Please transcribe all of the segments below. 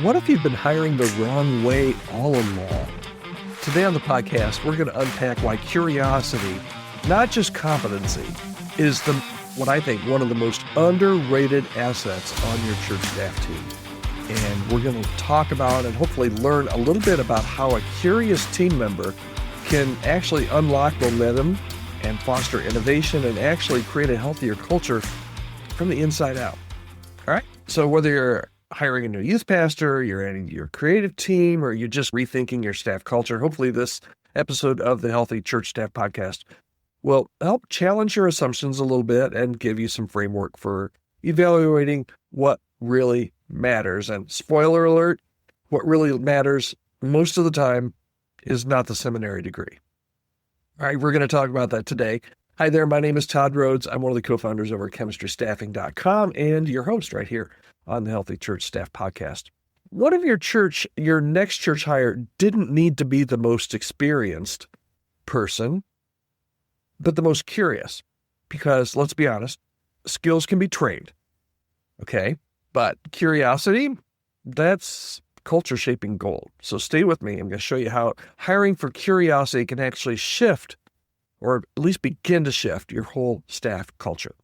What if you've been hiring the wrong way all along? Today on the podcast, we're going to unpack why curiosity, not just competency, is what I think one of the most underrated assets on your church staff team. And we're going to talk about and hopefully learn a little bit about how a curious team member can actually unlock momentum and foster innovation and actually create a healthier culture from the inside out. All right. So whether you're hiring a new youth pastor, you're adding to your creative team, or you're just rethinking your staff culture, hopefully this episode of the Healthy Church Staff Podcast will help challenge your assumptions a little bit and give you some framework for evaluating what really matters. And spoiler alert, what really matters most of the time is not the seminary degree. All right, we're going to talk about that today. Hi there, my name is Todd Rhodes. I'm one of the co-founders over at chemistrystaffing.com and your host right here on the Healthy Church Staff Podcast. What if your next church hire didn't need to be the most experienced person, but the most curious? Because let's be honest, skills can be trained, okay? But curiosity, that's culture shaping gold. So stay with me. I'm going to show you how hiring for curiosity can actually shift, or at least begin to shift, your whole staff culture.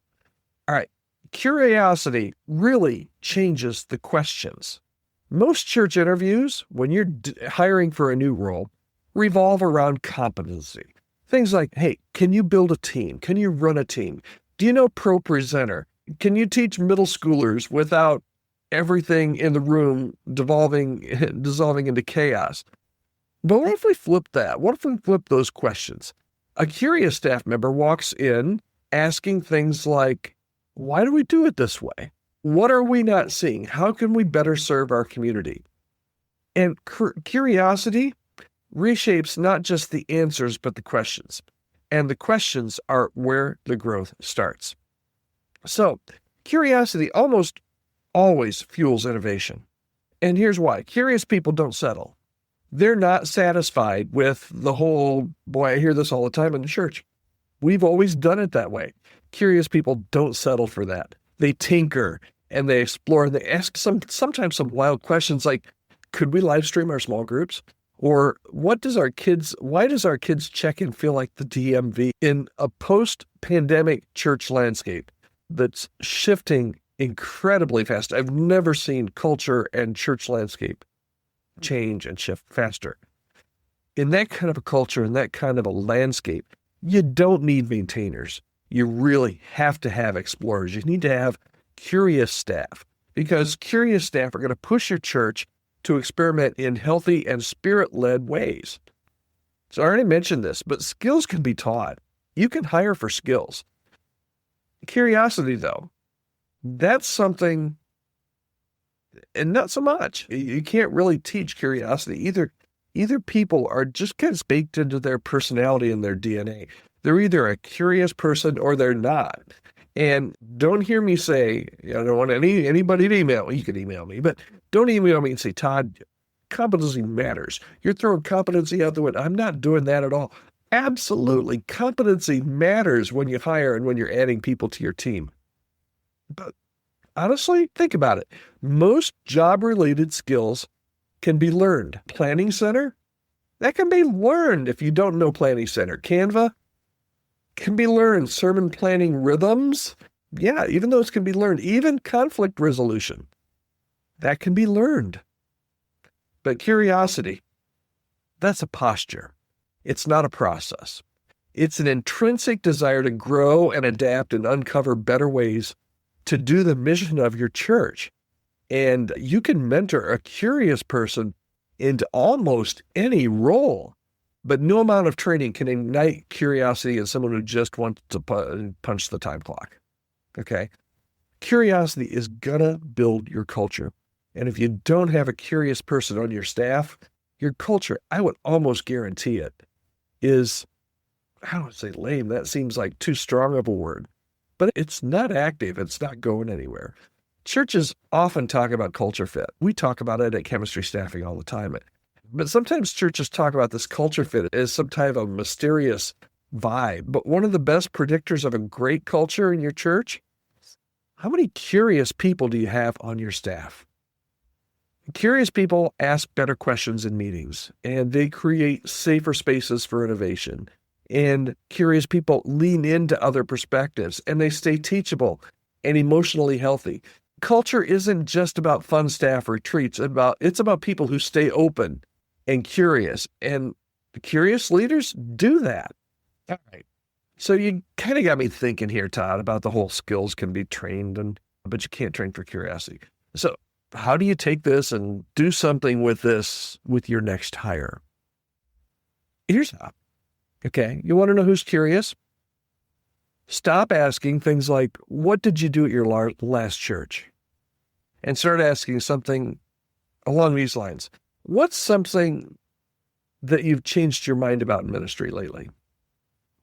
All right. Curiosity really changes the questions. Most church interviews, when you're hiring for a new role, revolve around competency. Things like, hey, can you build a team? Can you run a team? Do you know ProPresenter? Can you teach middle schoolers without everything in the room dissolving into chaos? But what if we flip that? What if we flip those questions? A curious staff member walks in asking things like, why do we do it this way? What are we not seeing? How can we better serve our community? And curiosity reshapes not just the answers, but the questions. And the questions are where the growth starts. So curiosity almost always fuels innovation. And here's why. Curious people don't settle. They're not satisfied with the whole, boy, I hear this all the time in the church. We've always done it that way. Curious people don't settle for that. They tinker and they explore and they ask sometimes some wild questions like, could we live stream our small groups? Or why does our kids check-in feel like the DMV? In a post-pandemic church landscape that's shifting incredibly fast, I've never seen culture and church landscape change and shift faster. In that kind of a culture, in that kind of a landscape, you don't need maintainers. You really have to have explorers. You need to have curious staff, because curious staff are going to push your church to experiment in healthy and spirit-led ways. So I already mentioned this, but skills can be taught. You can hire for skills. Curiosity, though, that's something, and not so much. You can't really teach curiosity. Either people are just kind of baked into their personality and their DNA. They're either a curious person or they're not. And don't hear me say, I don't want anybody to email me. You can email me, but don't email me and say, Todd, competency matters. You're throwing competency out the window. I'm not doing that at all. Absolutely. Competency matters when you hire and when you're adding people to your team. But honestly, think about it. Most job-related skills can be learned. Planning Center, that can be learned if you don't know Planning Center. Canva can be learned. Sermon planning rhythms, yeah, even those can be learned. Even conflict resolution, that can be learned. But curiosity, that's a posture. It's not a process. It's an intrinsic desire to grow and adapt and uncover better ways to do the mission of your church. And you can mentor a curious person into almost any role, but no amount of training can ignite curiosity in someone who just wants to punch the time clock. Okay? Curiosity is gonna build your culture. And if you don't have a curious person on your staff, your culture, I would almost guarantee it, is, I don't want to say lame, that seems like too strong of a word, but it's not active, it's not going anywhere. Churches often talk about culture fit. We talk about it at Chemistry Staffing all the time. But sometimes churches talk about this culture fit as some type of mysterious vibe. But one of the best predictors of a great culture in your church, how many curious people do you have on your staff? Curious people ask better questions in meetings, and they create safer spaces for innovation. And curious people lean into other perspectives, and they stay teachable and emotionally healthy. Culture isn't just about fun staff retreats. It's about people who stay open and curious. And curious leaders do that. All right. So you kind of got me thinking here, Todd, about the whole skills can be trained, but you can't train for curiosity. So how do you take this and do something with this with your next hire? Here's how. Okay, you want to know who's curious? Stop asking things like, what did you do at your last church? And start asking something along these lines. What's something that you've changed your mind about in ministry lately?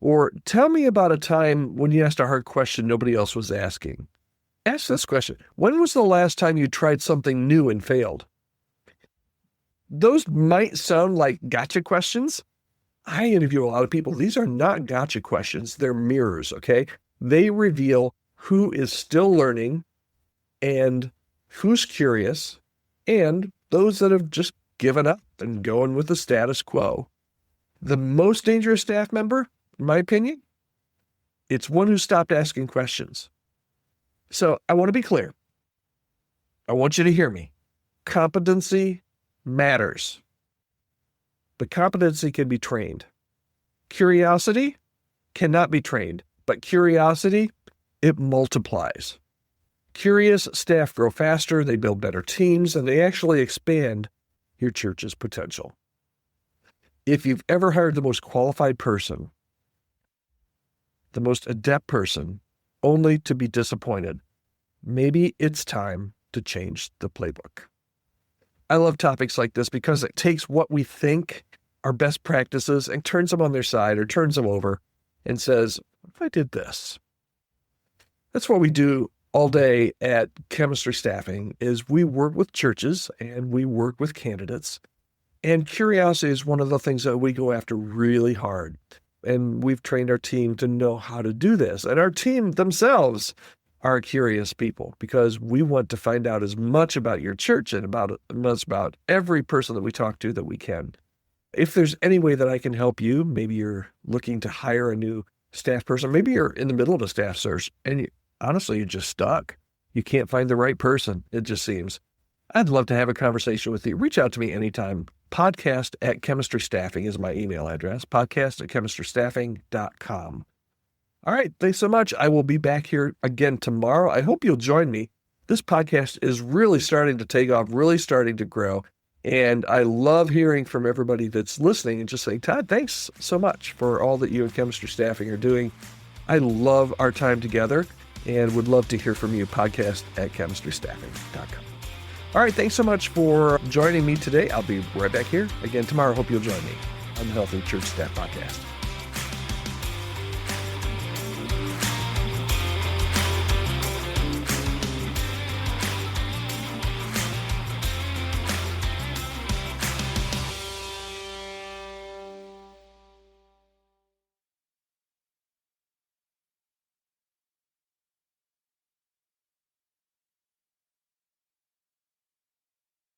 Or tell me about a time when you asked a hard question nobody else was asking. Ask this question. When was the last time you tried something new and failed? Those might sound like gotcha questions. I interview a lot of people. These are not gotcha questions. They're mirrors, okay? They reveal who is still learning and who's curious and those that have just given up and going with the status quo. The most dangerous staff member, in my opinion, it's one who stopped asking questions. So I want to be clear. I want you to hear me. Competency matters, but competency can be trained. Curiosity cannot be trained, but curiosity, it multiplies. Curious staff grow faster, they build better teams, and they actually expand your church's potential. If you've ever hired the most qualified person, the most adept person, only to be disappointed, maybe it's time to change the playbook. I love topics like this because it takes what we think are best practices and turns them on their side or turns them over and says, what if I did this? That's what we do all day at Chemistry Staffing is we work with churches and we work with candidates. And curiosity is one of the things that we go after really hard. And we've trained our team to know how to do this. And our team themselves are curious people because we want to find out as much about your church and about every person that we talk to that we can. If there's any way that I can help you, maybe you're looking to hire a new staff person, maybe you're in the middle of a staff search and honestly, you're just stuck. You can't find the right person, it just seems. I'd love to have a conversation with you. Reach out to me anytime. Podcast@chemistrystaffing is my email address, podcast@chemistrystaffing.com. All right, thanks so much. I will be back here again tomorrow. I hope you'll join me. This podcast is really starting to take off, really starting to grow. And I love hearing from everybody that's listening and just saying, Todd, thanks so much for all that you and Chemistry Staffing are doing. I love our time together and would love to hear from you. Podcast@chemistrystaffing.com. All right, thanks so much for joining me today. I'll be right back here again tomorrow. Hope you'll join me on the Healthy Church Staff Podcast.